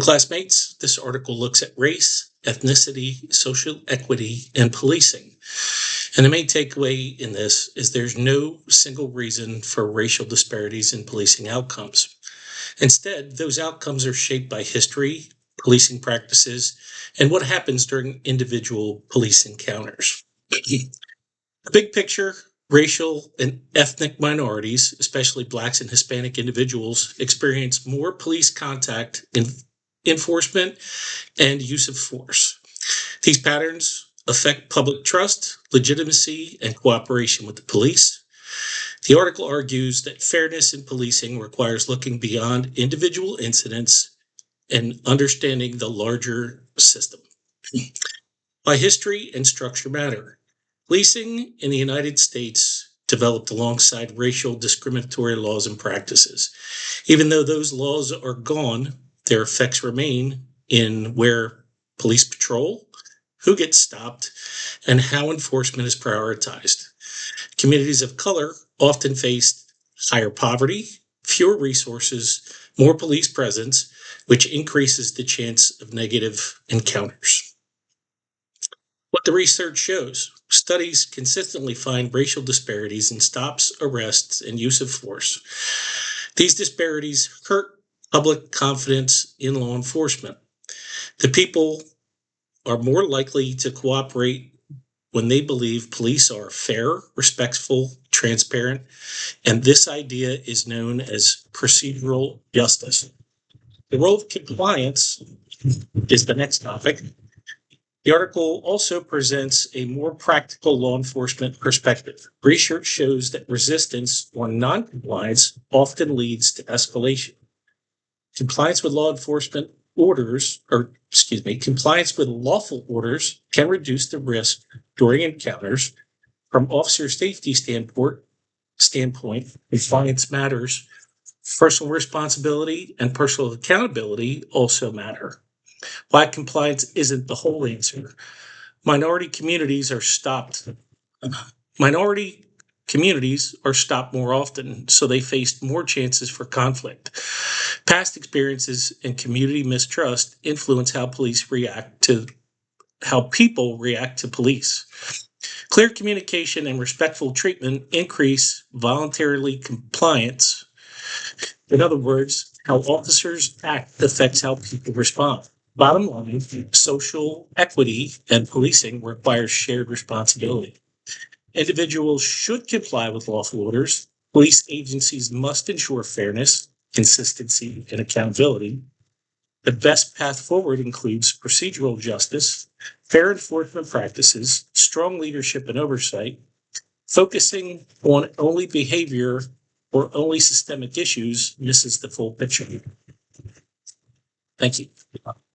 Classmates, this article looks at race, ethnicity, social equity, and policing. And the main takeaway in this is there's no single reason for racial disparities in policing outcomes. Instead, those outcomes are shaped by history, policing practices, and what happens during individual police encounters. The big picture, racial and ethnic minorities, especially Blacks and Hispanic individuals, experience more police contact in enforcement and use of force. These patterns affect public trust, legitimacy, and cooperation with the police. The article argues that fairness in policing requires looking beyond individual incidents and understanding the larger system. Why history and structure matter. Policing in the United States developed alongside racial discriminatory laws and practices. Even though those laws are gone, their effects remain in where police patrol, who gets stopped, and how enforcement is prioritized. Communities of color often face higher poverty, fewer resources, more police presence, which increases the chance of negative encounters. What the research shows, studies consistently find racial disparities in stops, arrests, and use of force. These disparities hurt public confidence in law enforcement. The people are more likely to cooperate when they believe police are fair, respectful, transparent, and this idea is known as procedural justice. The role of compliance is the next topic. The article also presents a more practical law enforcement perspective. Research shows that resistance or noncompliance often leads to escalation. Compliance with compliance with lawful orders can reduce the risk during encounters. From officer safety standpoint, compliance matters. Personal responsibility and personal accountability also matter. Why compliance isn't the whole answer. Minority communities are stopped more often, so they face more chances for conflict. Past experiences and community mistrust influence how people react to police. Clear communication and respectful treatment increase voluntarily compliance. In other words, how officers act affects how people respond. Bottom line, social equity and policing requires shared responsibility. Individuals should comply with lawful orders. Police agencies must ensure fairness, consistency, and accountability. The best path forward includes procedural justice, fair enforcement practices, strong leadership and oversight. Focusing on only behavior or only systemic issues misses the full picture. Thank you.